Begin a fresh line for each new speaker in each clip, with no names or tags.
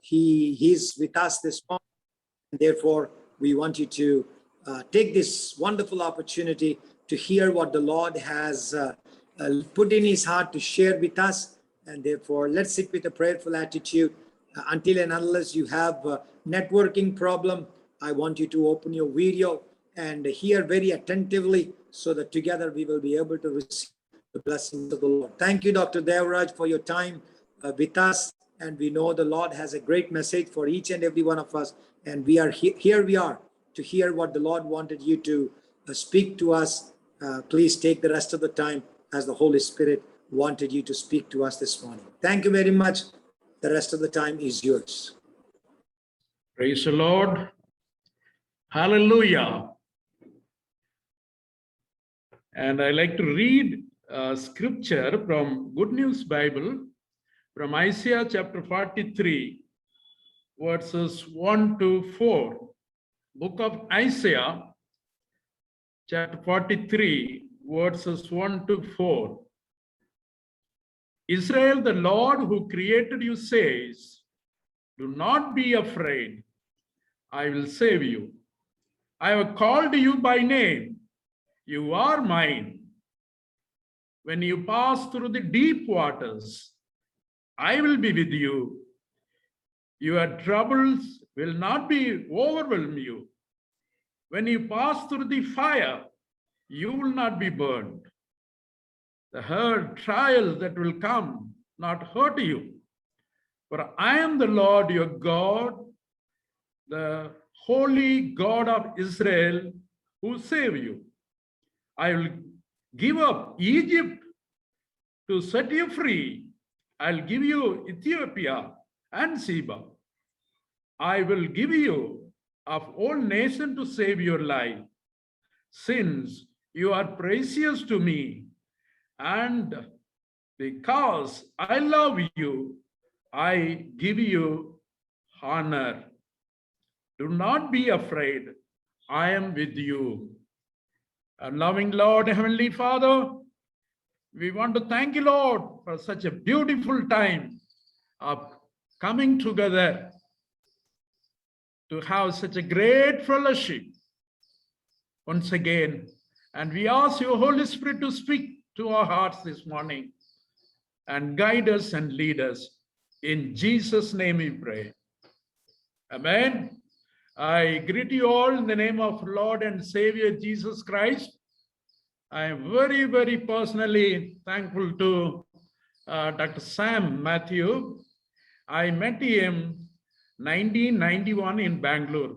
he's with us this morning. Therefore, we want you to take this wonderful opportunity to hear what the Lord has put in his heart to share with us. And therefore, let's sit with a prayerful attitude. Until and unless you have a networking problem, I want you to open your video and hear very attentively so that together we will be able to receive the blessings of the Lord. Thank you, Dr. Devraj, for your time with us. And we know the Lord has a great message for each and every one of us. And we are here we are to hear what the Lord wanted you to speak to us. Please take the rest of the time as the Holy Spirit wanted you to speak to us this morning. Thank you very much. The rest of the time is yours.
Praise the Lord. Hallelujah. And I like to read scripture from Good News Bible, from Isaiah chapter 43, verses 1 to 4. Book of Isaiah, chapter 43, verses 1 to 4. Israel, the Lord who created you says, do not be afraid. I will save you. I have called you by name. You are mine. When you pass through the deep waters, I will be with you. Your troubles will not be overwhelm you. When you pass through the fire, you will not be burned. The hard trials that will come not hurt you. For I am the Lord your God, the holy God of Israel, who save you. I will give up Egypt to set you free. I'll give you Ethiopia and Seba. I will give you of all nations to save your life, since you are precious to me, and because I love you, I give you honor. Do not be afraid. I am with you. Our loving Lord, Heavenly Father, we want to thank you, Lord, for such a beautiful time of coming together to have such a great fellowship once again. And we ask you, Holy Spirit, to speak to our hearts this morning and guide us and lead us. In Jesus' name we pray. Amen. I greet you all in the name of Lord and Savior Jesus Christ. I am very, very personally thankful to Dr. Sam Matthew. I met him 1991 in Bangalore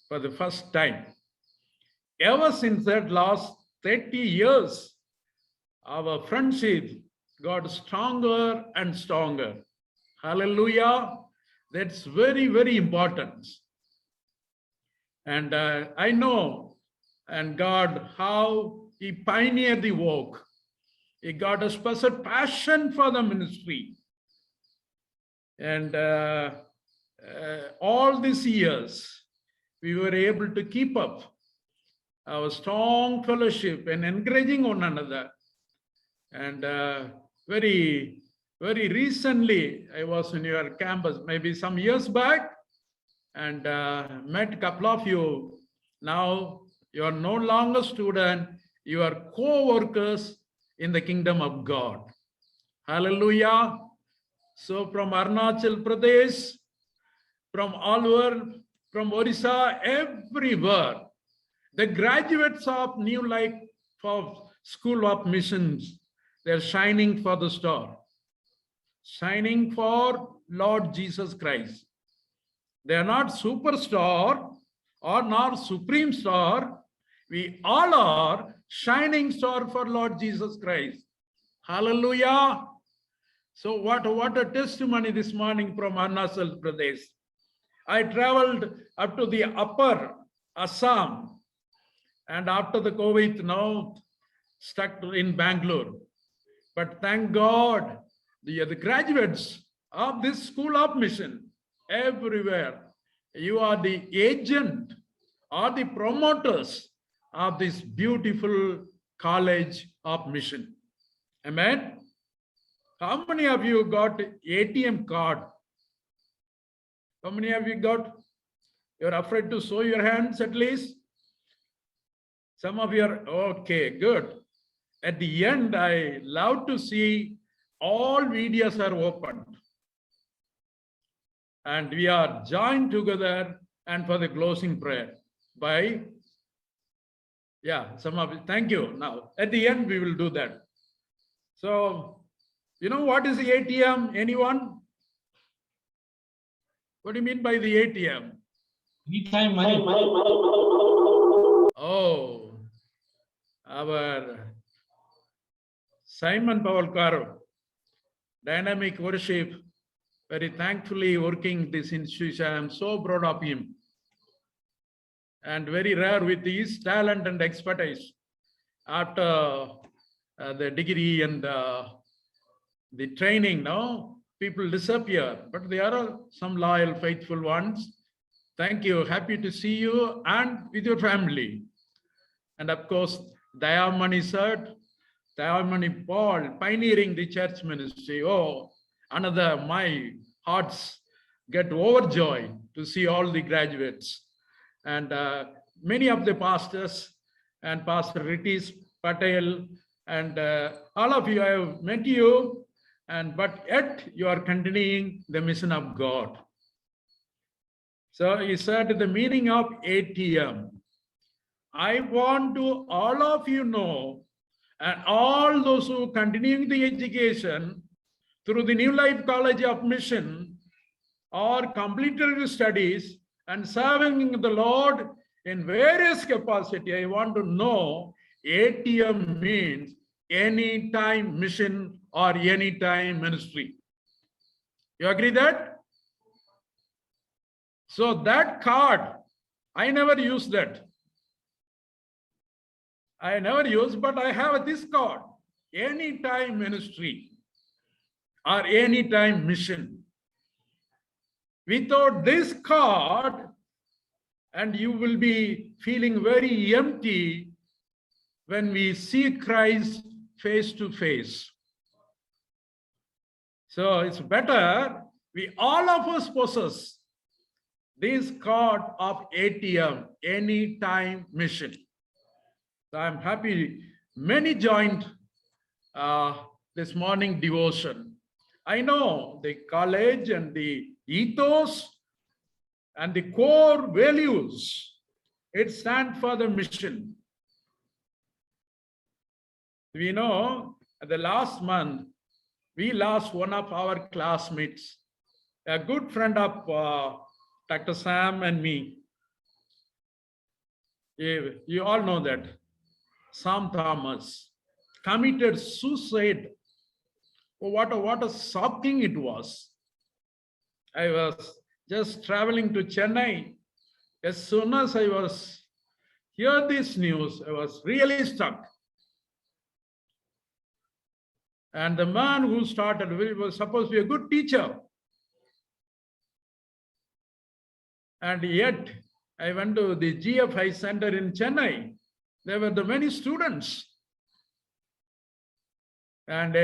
for the first time. Ever since that last 30 years, our friendship got stronger and stronger. Hallelujah. That's very, very important. And I know, and God, how he pioneered the work. He got a special passion for the ministry. And all these years, we were able to keep up our strong fellowship and encouraging one another. And very, very recently, I was in your campus, maybe some years back, and met a couple of you. Now you are no longer student, you are co-workers in the kingdom of God. Hallelujah. So from Arunachal Pradesh, from all over, from Orissa, everywhere, the graduates of New Life for School of Missions, they're shining for the star, shining for Lord Jesus Christ. They are not superstar or not supreme star. We all are shining star for Lord Jesus Christ. Hallelujah. So what a testimony this morning from Arunachal Pradesh. I traveled up to the upper Assam, and after the COVID, now stuck in Bangalore. But thank God, the graduates of this School of Mission, everywhere, you are the agent or the promoters of this beautiful College of Mission. Amen. How many of you got ATM card How many have you got? You're afraid to show your hands at least? Some of you are, okay, good. At the end, I love to see all videos are opened. And we are joined together and for the closing prayer by, yeah, some of you, thank you. Now, at the end, we will do that. So, you know what is the ATM? Anyone? What do you mean by the ATM?
Anytime money.
Oh, our Simon Pavalkar, dynamic worship, very thankfully working this institution. I'm so proud of him. And very rare with his talent and expertise. After the degree and the training, no, people disappear, but there are some loyal, faithful ones. Thank you. Happy to see you and with your family. And of course, Dayamani sir, Dayamani Paul, pioneering the church ministry. Oh, another, my hearts get overjoyed to see all the graduates. And many of the pastors and Pastor Ritis Patel and all of you, I have met you, but yet you are continuing the mission of God. So he said the meaning of ATM. I want to all of you know, and all those who continuing the education through the New Life College of Mission or completed studies and serving the Lord in various capacity, I want to know ATM means anytime mission or anytime ministry. You agree that? So that card, I never use that. I never use, but I have this card, anytime ministry or anytime mission. Without this card, and you will be feeling very empty when we see Christ face to face. So it's better we all of us possess this card of ATM, anytime mission. So I'm happy many joined this morning devotion. I know the college and the ethos and the core values, it stands for the mission. We know the last month, we lost one of our classmates, a good friend of Dr. Sam and me. You all know that. Sam Thomas committed suicide. Oh, what a shocking it was. I was just traveling to Chennai. As soon as I was hear this news, I was really stuck. And the man who started, he was supposed to be a good teacher. And yet, I went to the GFI center in Chennai. There were the many students. And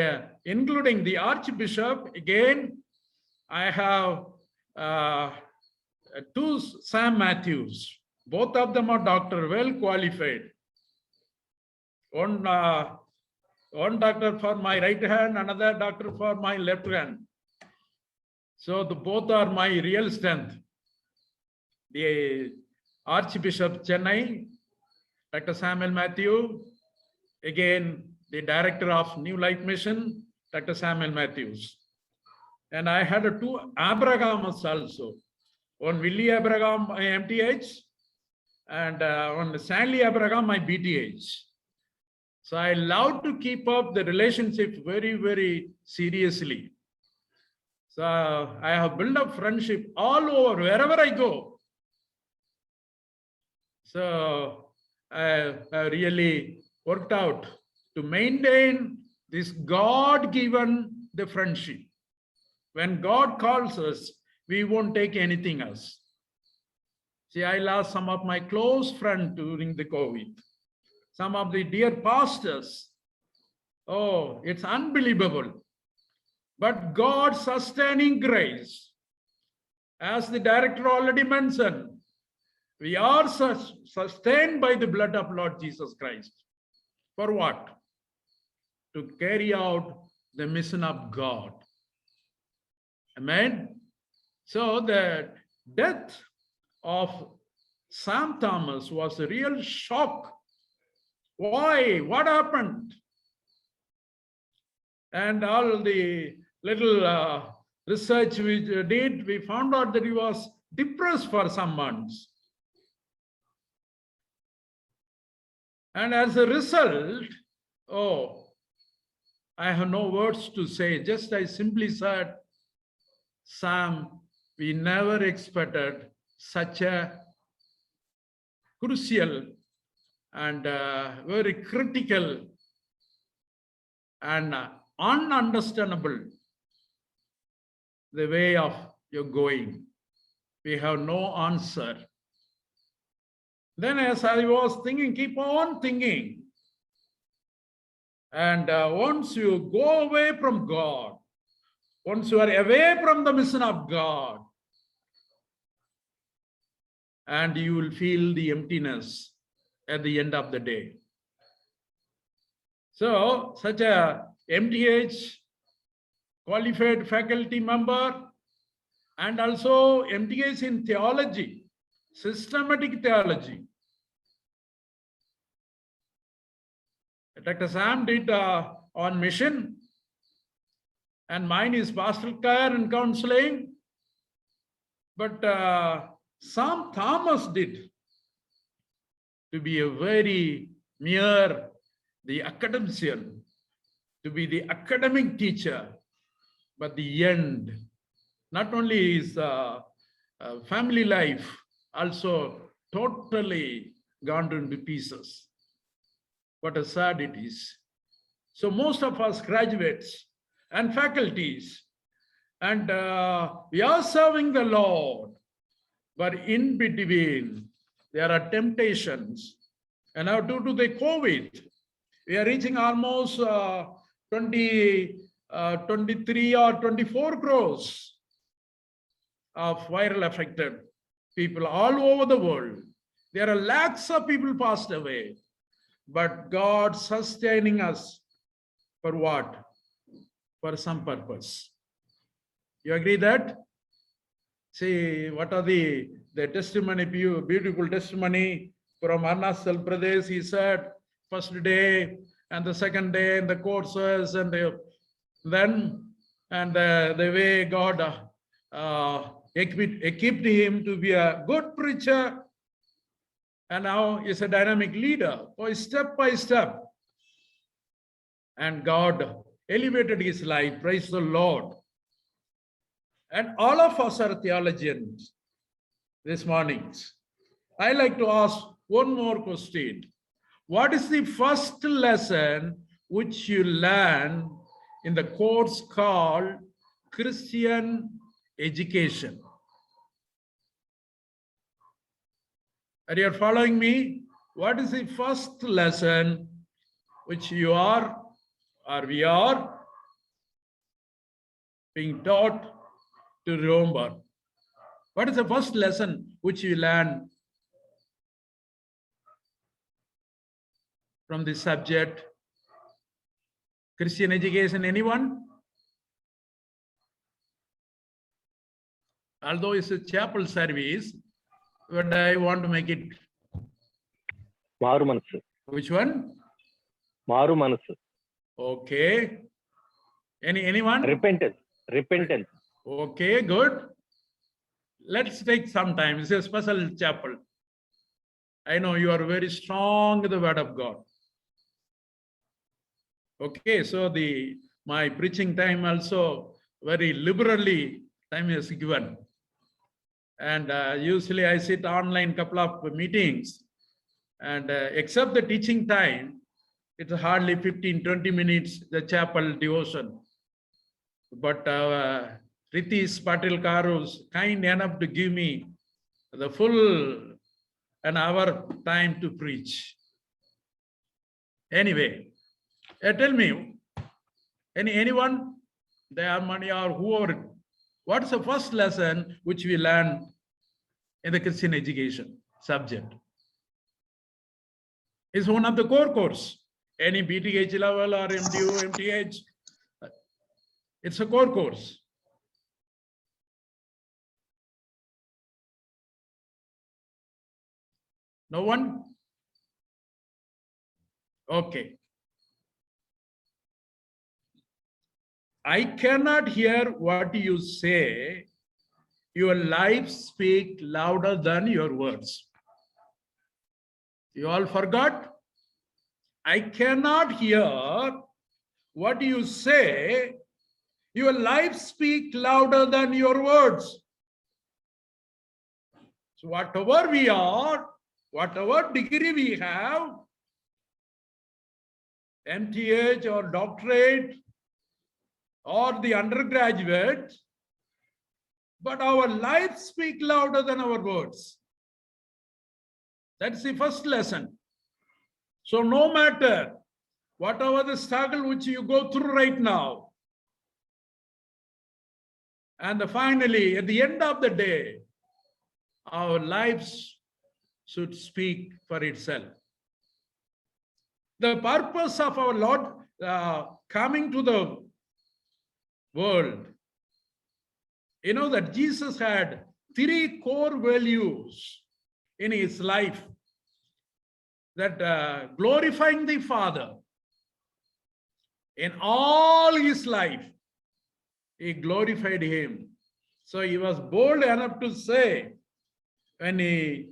including the Archbishop, again, I have two Sam Matthews. Both of them are doctor, well qualified. One doctor for my right hand, another doctor for my left hand. So both are my real strength. The Archbishop Chennai, Dr. Samuel Matthew, again, the director of New Life Mission, Dr. Samuel Matthews. And I had two Abrahams also. One Willie Abraham, my MTH, and one Stanley Abraham, my BTH. So I love to keep up the relationship very, very seriously. So I have built up friendship all over, wherever I go. So I really worked out to maintain this God-given the friendship. When God calls us, we won't take anything else. See, I lost some of my close friends during the COVID. Some of the dear pastors. Oh, it's unbelievable. But God's sustaining grace As the director already mentioned, we are sustained by the blood of Lord Jesus Christ. For what? To carry out the mission of God. Amen. So the death of Sam Thomas was a real shock. Why? What happened? And all the little research we did, we found out that he was depressed for some months. And as a result, I have no words to say. Just I simply said, Sam, we never expected such a crucial and very critical and ununderstandable the way of your going. We have no answer. Then as I was thinking, keep on thinking. And once you go away from God, once you are away from the mission of God, and you will feel the emptiness at the end of the day. So, such a MTH qualified faculty member and also MTH in theology, systematic theology. Dr. Sam did on mission, and mine is pastoral care and counseling. But Sam Thomas did to be a very mere the academician, to be the academic teacher, but the end, not only his family life, also totally gone into pieces. What a sad it is. So most of us graduates and faculties, and we are serving the Lord, but in between there are temptations. And now due to the COVID, we are reaching almost 23 or 24 crores of viral affected people all over the world. There are lakhs of people passed away, but God sustaining us for what? For some purpose. You agree that? See, what are the testimony, beautiful testimony from Arunachal Pradesh. He said, first day and the second day in the courses, and the way God equipped him to be a good preacher, and now he's a dynamic leader, step by step. And God elevated his life, praise the Lord. And all of us are theologians this morning. I like to ask one more question. What is the first lesson which you learn in the course called Christian education? Are you following me? What is the first lesson which you are or we are being taught to remember? What is the first lesson which you learn from this subject? Christian education, anyone? Although it's a chapel service, but I want to make it.
Maru Manasu.
Which one?
Maru Manasu.
Okay. Anyone?
Repentance. Repentance.
Okay, good. Let's take some time. It's a special chapel. I know you are very strong in the word of God. Okay, so my preaching time also very liberally time is given. And usually I sit online couple of meetings, and except the teaching time, it's hardly 15-20 minutes, the chapel devotion. But Ritish Patil Karu's kind enough to give me the full an hour time to preach. Anyway, tell me, anyone, Dayamani or What's the first lesson which we learn in the Christian education subject? It's one of the core course. Any BTH level or MDU, MTH, it's a core course. No one? Okay. I cannot hear what you say. Your life speak louder than your words. You all forgot? I cannot hear what you say. Your life speak louder than your words. So whatever we are, whatever degree we have, MTH or doctorate or the undergraduate, but our lives speak louder than our words. That's the first lesson. So no matter whatever the struggle which you go through right now, and finally, at the end of the day, our lives should speak for itself. The purpose of our Lord coming to the world, you know that Jesus had 3 core values in his life. That glorifying the Father. In all his life, he glorified him. So he was bold enough to say, when he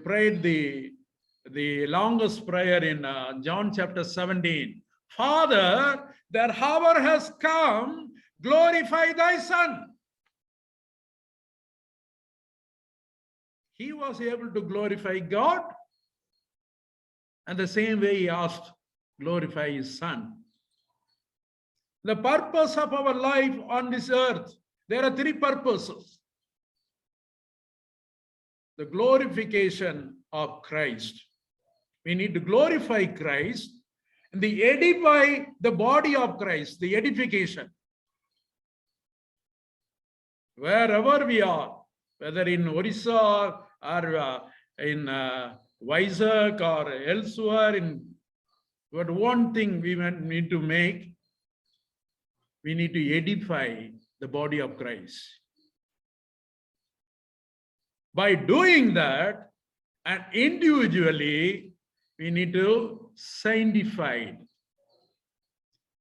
prayed the longest prayer in John chapter 17, Father, that hour has come, glorify thy Son. He was able to glorify God, and the same way he asked, glorify his Son. The purpose of our life on this earth, there are 3 purposes. The glorification of Christ. We need to glorify Christ and edify the body of Christ, the edification. Wherever we are, whether in Orissa or in Vizag or elsewhere, but one thing we need to make, we need to edify the body of Christ. By doing that, and individually, we need to sanctify.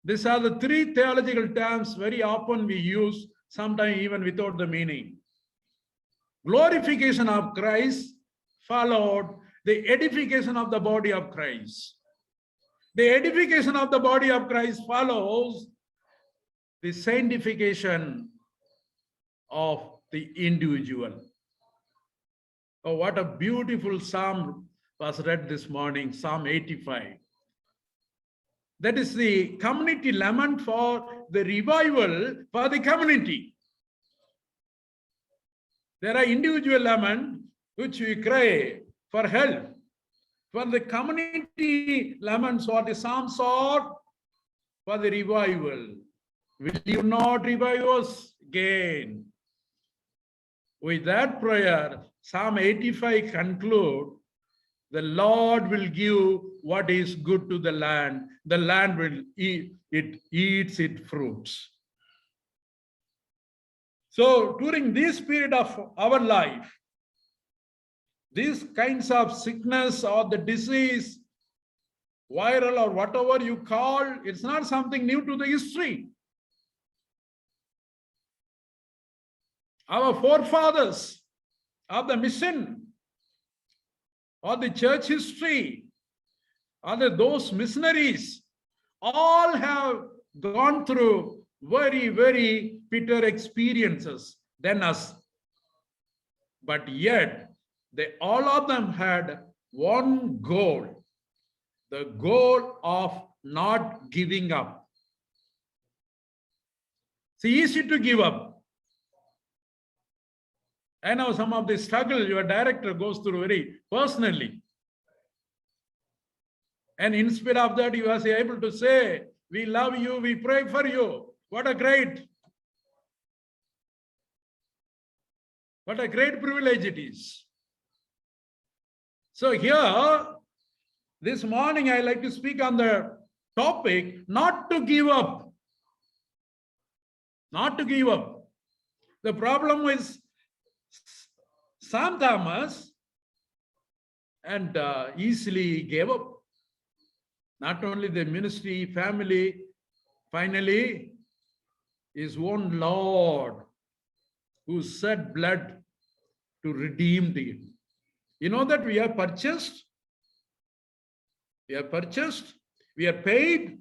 These are the 3 theological terms very often we use, sometimes even without the meaning. Glorification of Christ followed the edification of the body of Christ. The edification of the body of Christ follows the sanctification of the individual. Oh, what a beautiful psalm was read this morning, Psalm 85. That is the community lament for the revival for the community. There are individual lament which we cry for help. For the community laments or the psalms are for the revival. Will you not revive us again? With that prayer, Psalm 85 conclude, the Lord will give what is good to the land. The land will eat, it eats its fruits. So during this period of our life, these kinds of sickness or the disease, viral or whatever you call, it's not something new to the history. Our forefathers of the mission or the church history or those missionaries all have gone through very, very bitter experiences than us. But yet, all of them had one goal, the goal of not giving up. It's easy to give up. I know some of the struggle your director goes through very personally. And in spite of that, you was able to say, we love you, we pray for you. What a great What a great privilege it is. So here, this morning, I like to speak on the topic, not to give up. Not to give up. The problem is Sam Thomas and easily gave up. Not only the ministry, family, finally, his own Lord who shed blood to redeem him. You know that we are purchased? We are purchased. We are paid.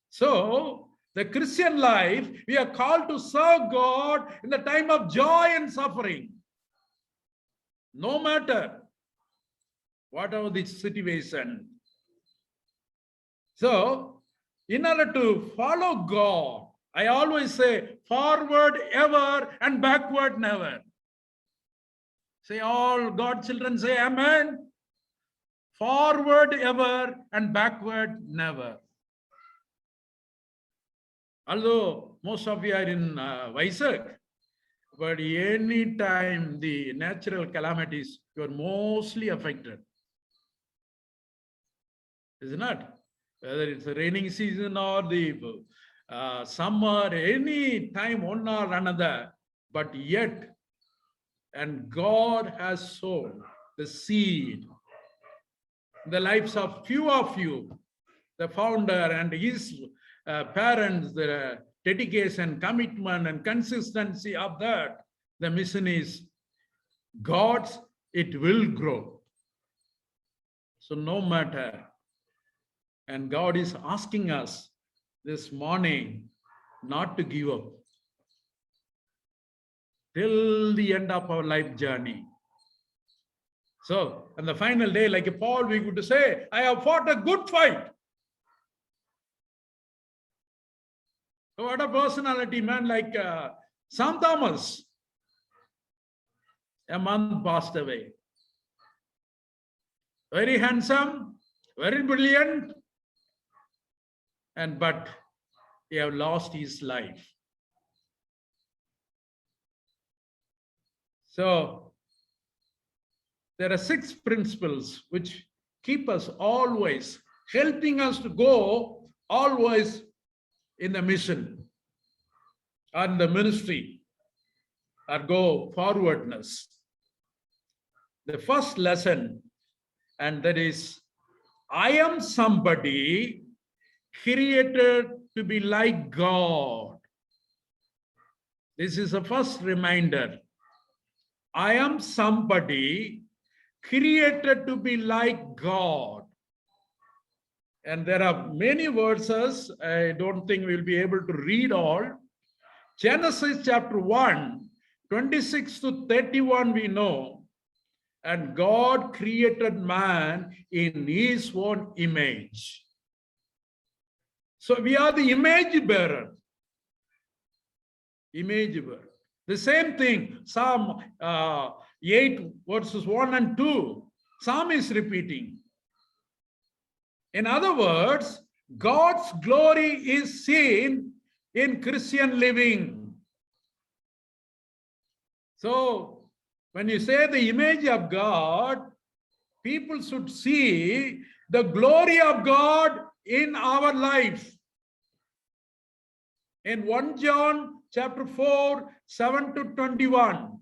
So, the Christian life, we are called to serve God in the time of joy and suffering. No matter whatever the situation. So, in order to follow God, I always say, forward ever and backward never. Say all God children say amen. Forward ever and backward never. Although most of you are in Vizag, but any time the natural calamities, you are mostly affected. Is it not? Whether it's a raining season or the summer, any time one or another, but yet, and God has sown the seed in the lives of few of you, the founder and his parents, the dedication, commitment, and consistency of that, the mission is God's, it will grow. So no matter, and God is asking us this morning not to give up till the end of our life journey. So, on the final day, like Paul, we could say, I have fought a good fight. So what a personality, man, like Sam Thomas. A month passed away. Very handsome, very brilliant, but he have lost his life. So there are 6 principles which keep us always, helping us to go always in the mission and the ministry or go forwardness. The first lesson, and that is, I am somebody created to be like God. This is the first reminder. I am somebody created to be like God. And there are many verses. I don't think we'll be able to read all. Genesis chapter 1, 26 to 31 we know. And God created man in his own image. So we are the image bearer. Image bearer. The same thing, Psalm 8 verses 1 and 2. Psalm is repeating. In other words, God's glory is seen in Christian living. So, when you say the image of God, people should see the glory of God in our life. In 1 John chapter 4, 7 to 21,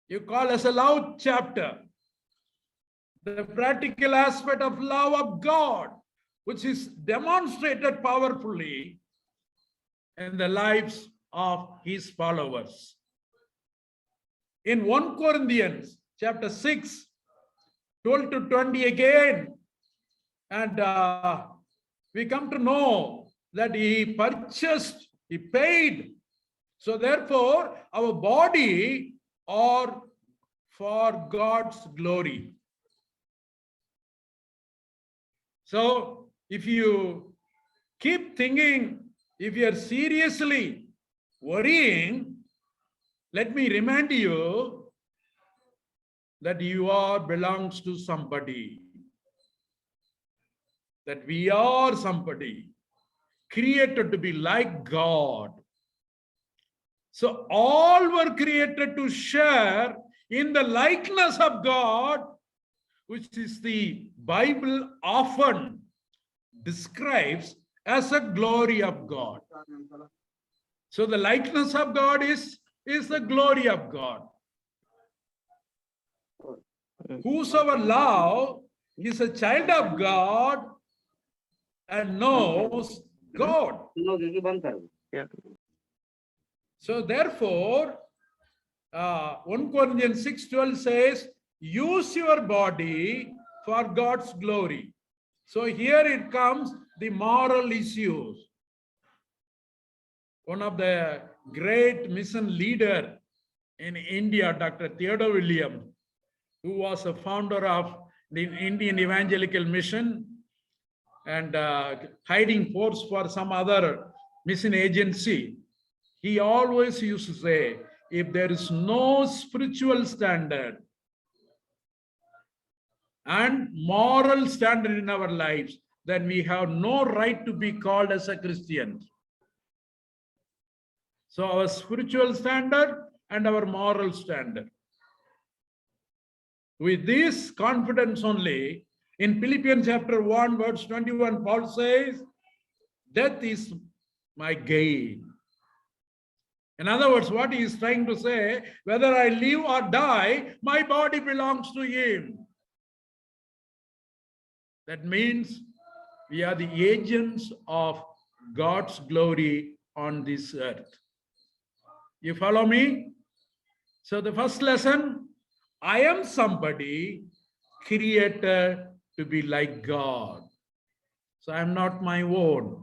you call as a love chapter. The practical aspect of love of God, which is demonstrated powerfully in the lives of his followers. In 1 Corinthians chapter 6, 12 to 20 again, and we come to know that he purchased, he paid. So therefore, our body are for God's glory. So if you keep thinking, if you are seriously worrying, let me remind you that you are belongs to somebody. That we are somebody created to be like God. So all were created to share in the likeness of God, which is the Bible often describes as a glory of God. So the likeness of God is the glory of God. Whosoever love is a child of God and knows God. So therefore, 1 Corinthians 6:12 says, use your body for God's glory. So here it comes, the moral issues. One of the great mission leader in India, Dr. Theodore Williams, who was a founder of the Indian Evangelical Mission and hiding force for some other mission agency, he always used to say, if there is no spiritual standard and moral standard in our lives, then we have no right to be called as a Christian. So our spiritual standard and our moral standard. With this confidence only, in Philippians chapter 1, verse 21, Paul says, death is my gain. In other words, what he is trying to say, whether I live or die, my body belongs to him. That means we are the agents of God's glory on this earth. You follow me? So the first lesson, I am somebody created to be like God. So I am not my own.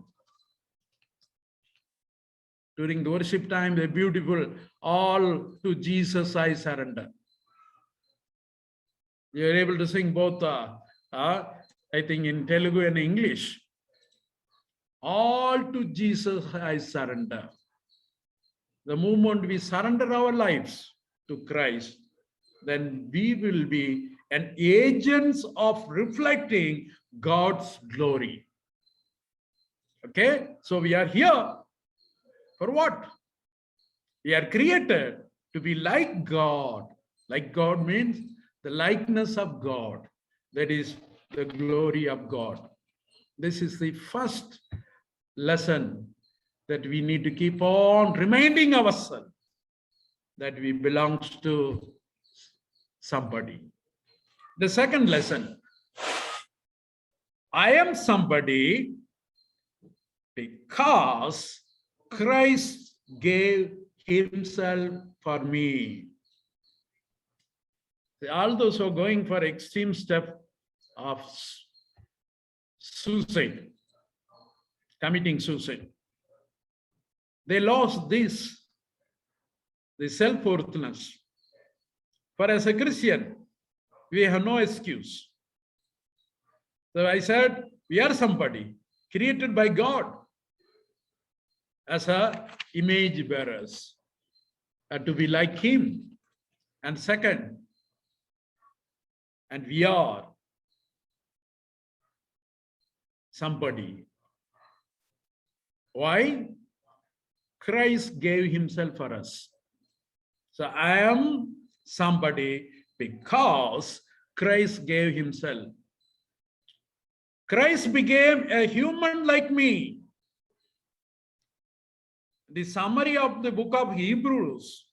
During the worship time, they're beautiful. All to Jesus I surrender. You're able to sing both, I think in Telugu and English. All to Jesus I surrender. The moment we surrender our lives to Christ, then we will be an agents of reflecting God's glory. Okay, so we are here for what? We are created to be like God. Like God means the likeness of God. That is the glory of God. This is the first lesson that we need to keep on reminding ourselves that we belong to somebody. The second lesson, I am somebody because Christ gave himself for me. All those who are going for extreme step of suicide, committing suicide, they lost this, the self-worthiness. For as a Christian, we have no excuse. So I said, we are somebody created by God as a image bearers, to be like him. And second, and we are somebody. Why? Christ gave himself for us. So I am somebody because Christ gave himself. Christ became a human like me. The summary of the book of Hebrews,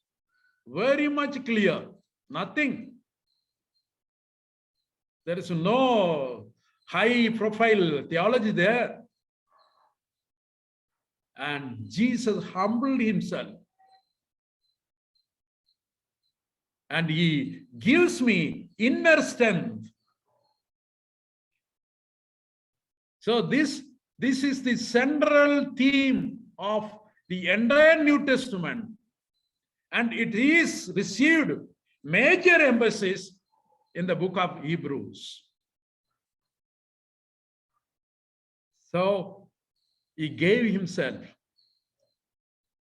very much clear. Nothing. There is no high profile theology there. And Jesus humbled himself. And he gives me inner strength. So this is the central theme of the entire New Testament. And it is received major emphasis in the book of Hebrews. So he gave himself.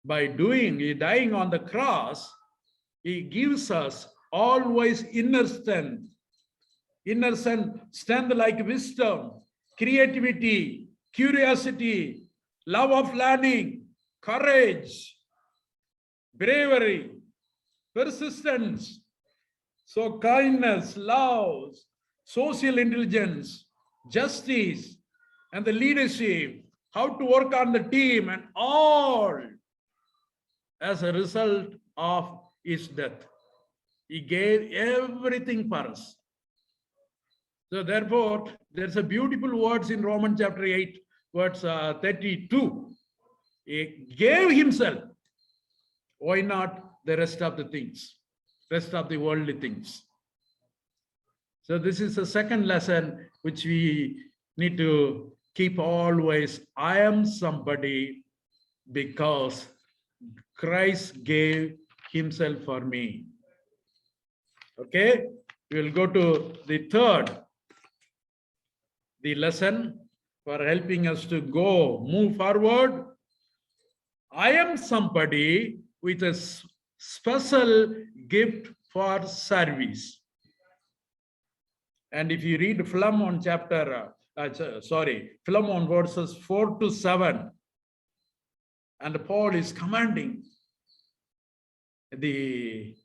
By dying on the cross, he gives us always inner strength. Inner strength like wisdom, creativity, curiosity, love of learning, courage, bravery, persistence, so kindness, love, social intelligence, justice, and the leadership, how to work on the team, and all as a result of his death. He gave everything for us. So therefore, there's a beautiful words in Romans chapter 8, verse 32. He gave himself. Why not the rest of the things, rest of the worldly things? So this is the second lesson which we need to keep always. I am somebody because Christ gave himself for me. Okay, we will go to the third, the lesson for helping us to move forward. I am somebody with a special gift for service. And if you read Philemon Philemon verses 4 to 7, and Paul is commanding the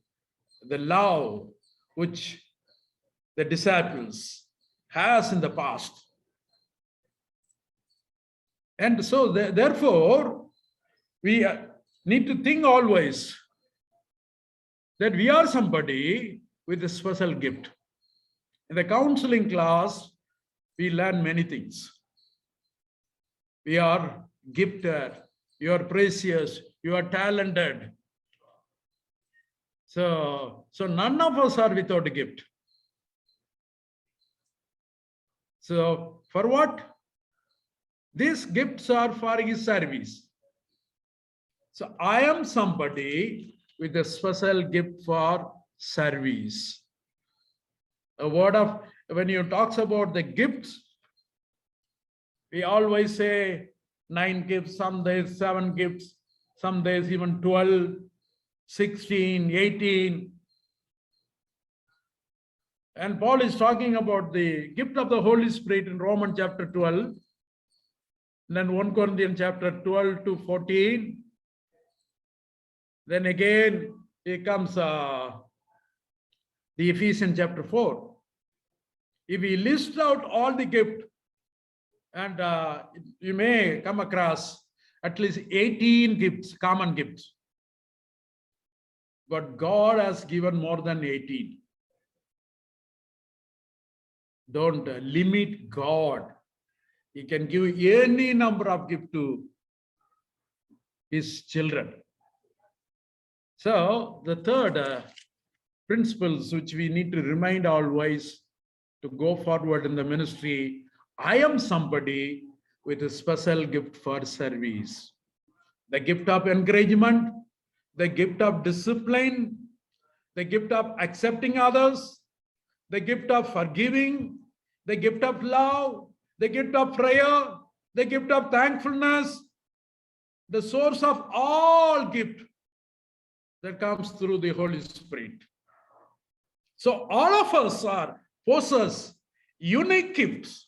love which the disciples has in the past. And so therefore, we need to think always that we are somebody with a special gift. In the counseling class, we learn many things. We are gifted, you are precious, you are talented. So none of us are without a gift. So for what? These gifts are for his service. So I am somebody with a special gift for service. A word of, when you talks about the gifts, we always say 9 gifts, some days 7 gifts, some days even 12, 16, 18. And Paul is talking about the gift of the Holy Spirit in Romans chapter 12, and then 1 Corinthians chapter 12 to 14. Then again, here comes the Ephesians chapter 4. If we list out all the gifts, and you may come across at least 18 gifts, common gifts. But God has given more than 18. Don't limit God. He can give any number of gifts to his children. So the third principles which we need to remind always to go forward in the ministry, I am somebody with a special gift for service. The gift of encouragement, the gift of discipline, the gift of accepting others, the gift of forgiving, the gift of love, the gift of prayer, the gift of thankfulness, the source of all gift that comes through the Holy Spirit. So all of us possess unique gifts,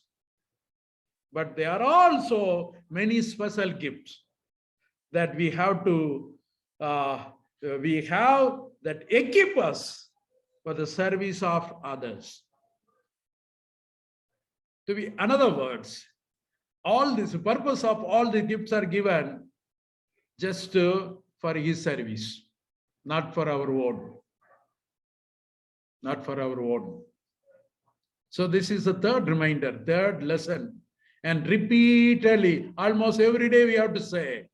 but there are also many special gifts that we have that equip us for the service of others. In other words, all this purpose of all the gifts are given just for his service, not for our own. Not for our own. So this is the third reminder, third lesson. And repeatedly, almost every day we have to say,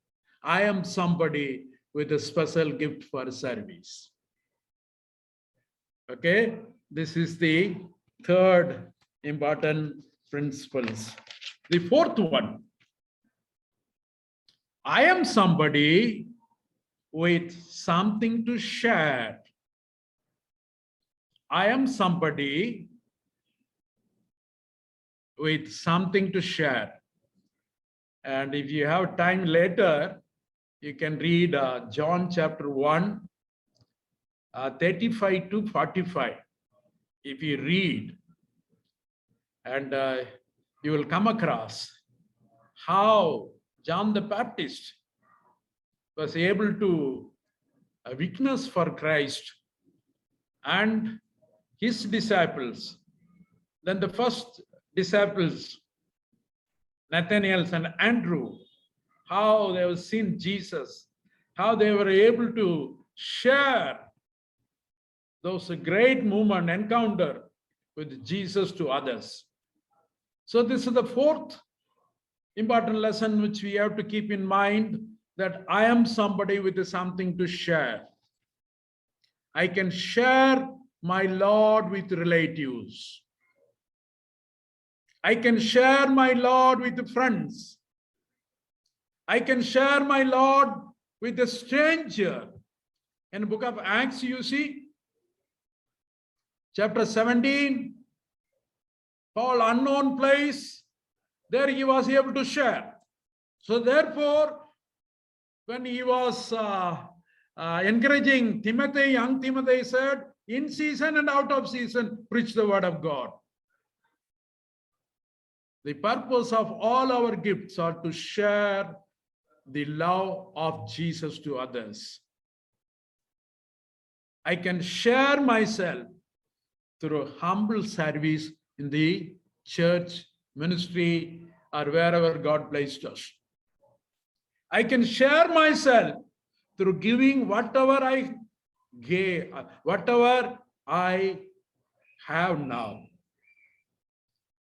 I am somebody with a special gift for service. Okay, this is the third important principles. The fourth one, I am somebody with something to share. I am somebody with something to share. And if you have time later, you can read John chapter 1, 35 to 45. If you read, and you will come across how John the Baptist was able to a witness for Christ and his disciples. Then the first disciples, Nathanael and Andrew, how they have seen Jesus, how they were able to share those great moment encounter with Jesus to others. So this is the fourth important lesson which we have to keep in mind, that I am somebody with something to share. I can share my Lord with relatives. I can share my Lord with friends. I can share my Lord with a stranger. In the book of Acts, you see, chapter 17, Paul, unknown place, there he was able to share. So therefore, when he was encouraging Timothy, young Timothy said, in season and out of season, preach the word of God. The purpose of all our gifts are to share the love of Jesus to others. I can share myself through humble service in the church, ministry, or wherever God placed us. I can share myself through giving whatever I gave, whatever I have now.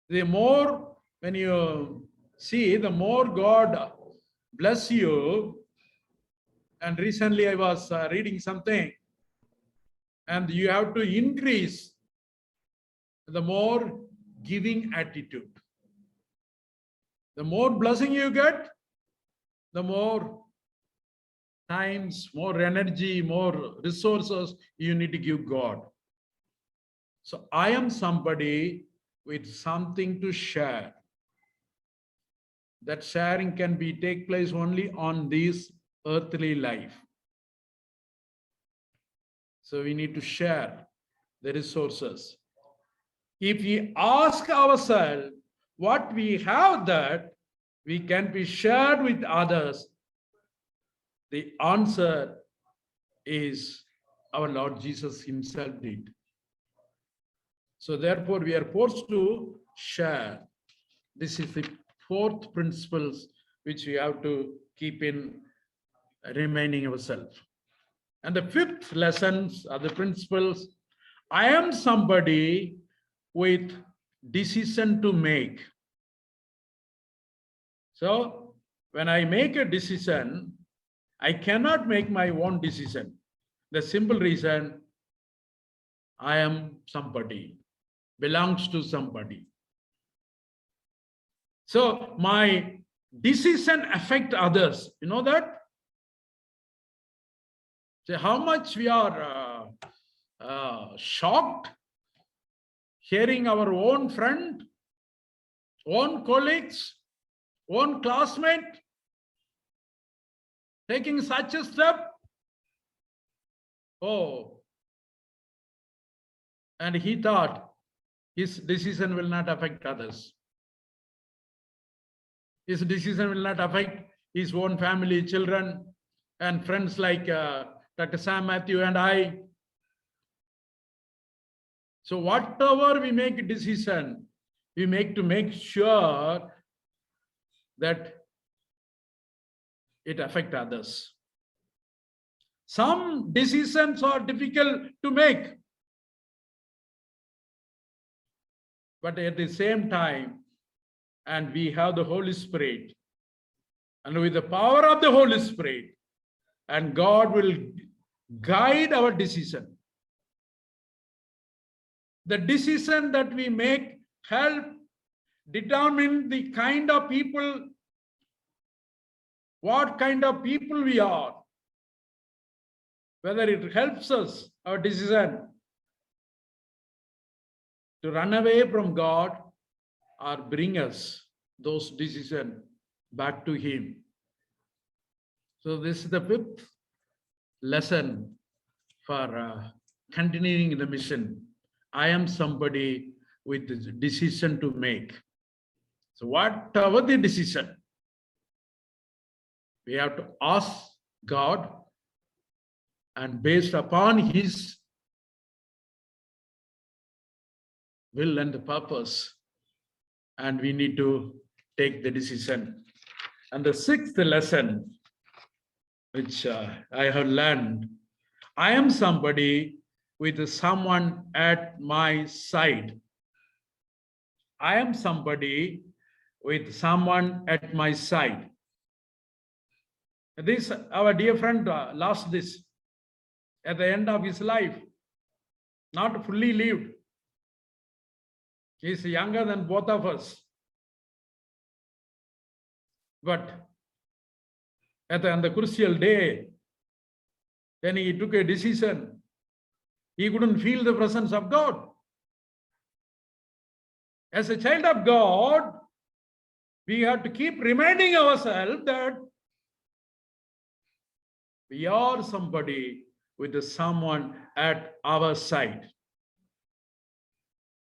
The more, when you see, the more God bless you. And recently I was reading something, and you have to increase the more giving attitude. The more blessing you get, the more times, more energy, more resources you need to give God. So I am somebody with something to share. That sharing can take place only on this earthly life. So we need to share the resources. If we ask ourselves what we have that we can be shared with others, the answer is our Lord Jesus himself did. So therefore we are forced to share. This is the fourth principles which we have to keep in remaining ourselves. And the fifth lessons are the principles. I am somebody with decision to make. So when I make a decision, I cannot make my own decision. The simple reason, I am somebody, belongs to somebody. So my decision affect others. You know that? So how much we are shocked hearing our own friend, own colleagues, own classmate taking such a step. Oh, and he thought his decision will not affect others. His decision will not affect his own family, children, and friends like Dr. Sam Matthew and I. So whatever we make a decision, we make to make sure that it affects others. Some decisions are difficult to make, but at the same time, and we have the Holy Spirit, and with the power of the Holy Spirit, and God will guide our decision. The decision that we make help determine the kind of people, what kind of people we are, whether it helps us, our decision, to run away from God or bring us those decisions back to Him. So this is the fifth lesson for continuing the mission. I am somebody with a decision to make. So whatever the decision, we have to ask God and based upon his will and the purpose. And we need to take the decision. And the sixth lesson, which I have learned, I am somebody with someone at my side. I am somebody with someone at my side. This, our dear friend lost this at the end of his life, not fully lived. He is younger than both of us. But on the crucial day, when he took a decision, he couldn't feel the presence of God. As a child of God, we have to keep reminding ourselves that we are somebody with someone at our side.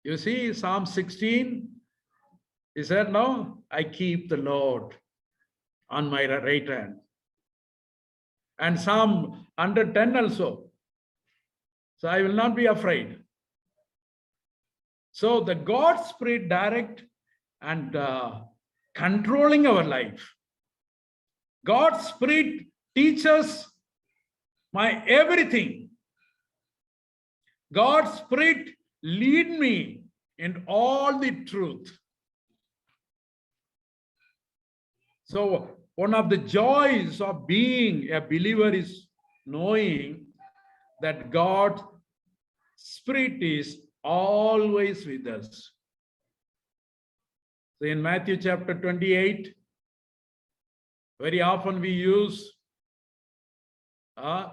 You see, Psalm 16, he said, no, I keep the Lord on my right hand. And Psalm 110 also. So I will not be afraid. So the God Spirit direct and controlling our life. God's Spirit teaches my everything. God's Spirit lead me in all the truth. So one of the joys of being a believer is knowing that God's Spirit is always with us. So in Matthew chapter 28, very often we use the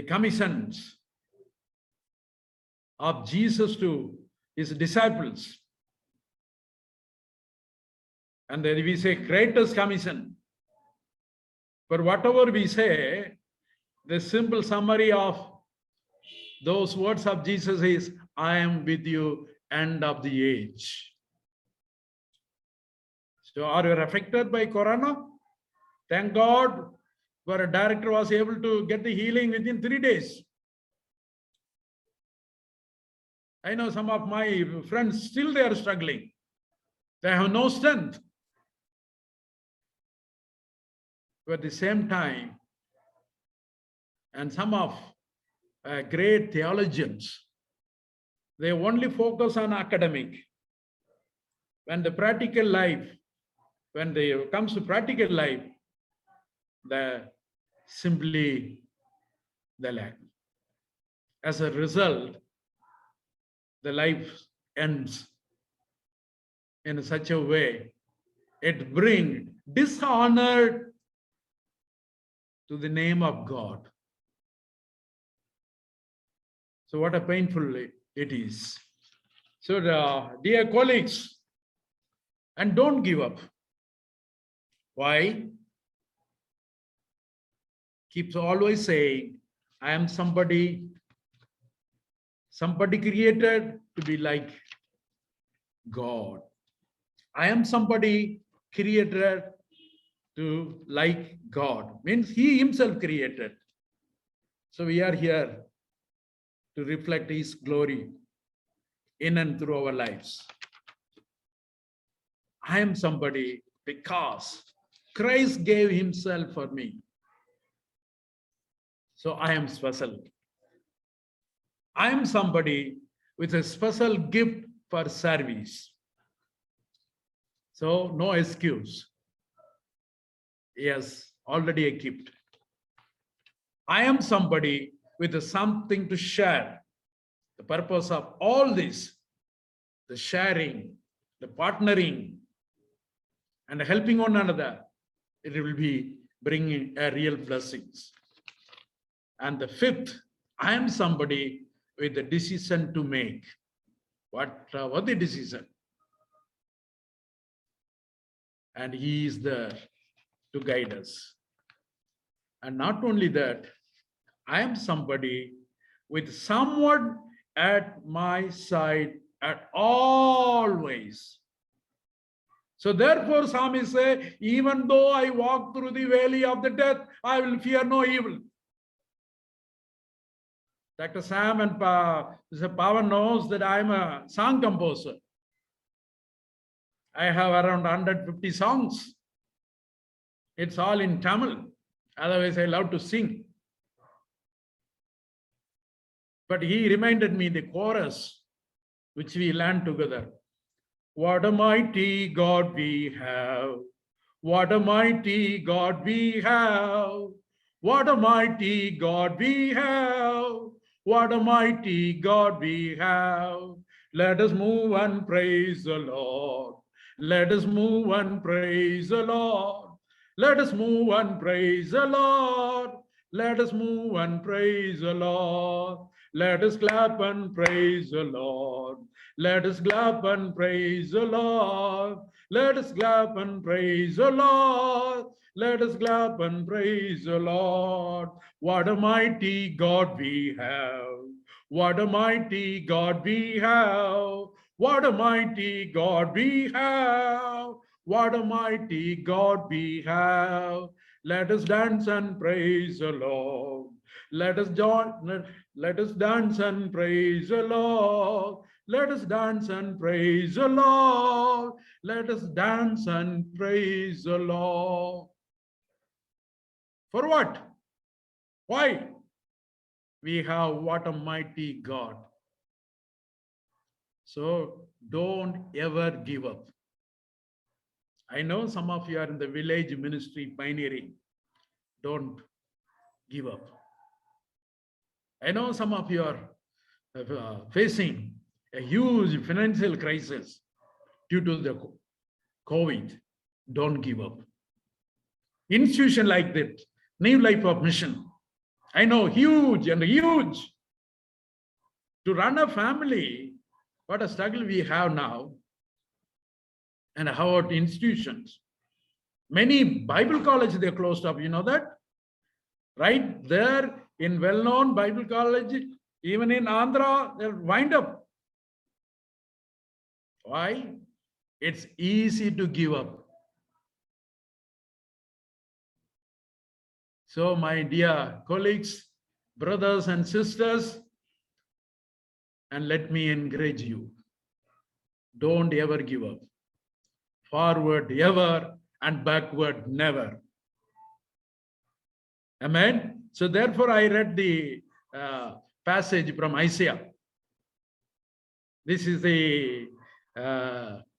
commissions of Jesus to his disciples. And then we say greatest commission. But whatever we say, the simple summary of those words of Jesus is, I am with you, end of the age. So are you affected by Corona? Thank God, where a director was able to get the healing within 3 days. I know some of my friends, still they are struggling. They have no strength. But at the same time, and some of great theologians, they only focus on academic. When the practical life, when it comes to practical life, they lack. As a result, the life ends in such a way, it brings dishonor to the name of God. So what a painful it is. So dear colleagues, and don't give up. Why? Keeps always saying, I am somebody created to be like God. I am somebody created to like God. Means he himself created. So we are here to reflect his glory in and through our lives. I am somebody because Christ gave himself for me. So I am special. I am somebody with a special gift for service. So no excuse. Yes, already equipped. I am somebody with something to share. The purpose of all this, the sharing, the partnering, and helping one another, it will be bringing a real blessings. And the fifth, I am somebody with a decision to make. What the decision? And he is there to guide us. And not only that, I am somebody with someone at my side at always. So therefore, psalmist say, even though I walk through the valley of the death, I will fear no evil. Dr. Sam and Mr. Pawan knows that I'm a song composer. I have around 150 songs. It's all in Tamil. Otherwise, I love to sing. But he reminded me the chorus, which we learned together. What a mighty God we have. What a mighty God we have. What a mighty God we have. What a mighty God we have. Let us move and praise the Lord. Let us move and praise the Lord. Let us move and praise the Lord. Let us move and praise the Lord. Let us clap and praise the Lord. Let us clap and praise the Lord. Let us clap and praise the Lord. Let us clap and praise the Lord. What a mighty God we have. What a mighty God we have. What a mighty God we have. What a mighty God we have. Let us dance and praise the Lord. Let us dance and praise the Lord. Let us dance and praise the Lord. Let us dance and praise the Lord. For what? Why? We have what a mighty God. So don't ever give up. I know some of you are in the village ministry pioneering. Don't give up. I know some of you are facing a huge financial crisis due to the COVID. Don't give up. Institution like that, New Life of Mission, I know, huge and huge. To run a family, what a struggle we have now. And how about institutions? Many Bible colleges, they closed up, you know that? Right there in well-known Bible college, even in Andhra, they'll wind up. Why? It's easy to give up. So my dear colleagues, brothers and sisters, and let me encourage you, don't ever give up. Forward ever and backward never. Amen. So therefore I read the passage from Isaiah. This is the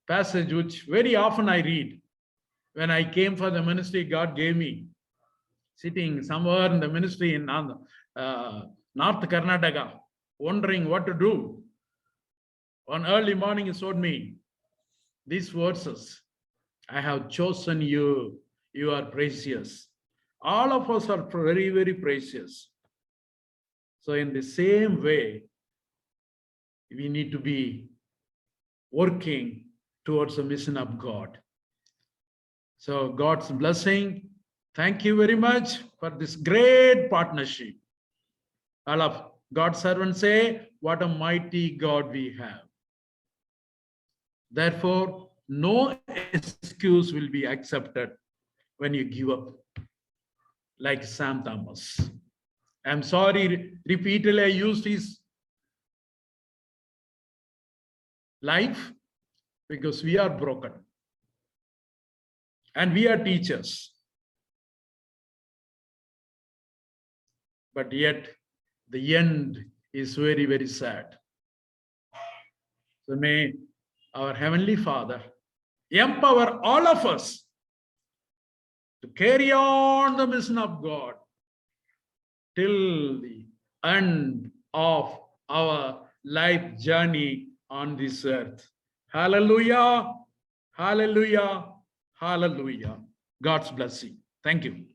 passage which very often I read. When I came for the ministry, God gave me, sitting somewhere in the ministry in North Karnataka, wondering what to do. One early morning, he showed me these verses. I have chosen you. You are precious. All of us are very, very precious. So in the same way, we need to be working towards the mission of God. So God's blessing. Thank you very much for this great partnership. All of God's servants say, what a mighty God we have. Therefore, no excuse will be accepted when you give up, like Sam Thomas. I'm sorry, repeatedly I used his life because we are broken. And we are teachers. But yet, the end is very, very sad. So may our Heavenly Father empower all of us to carry on the mission of God till the end of our life journey on this earth. Hallelujah, hallelujah, hallelujah. God's blessing. Thank you.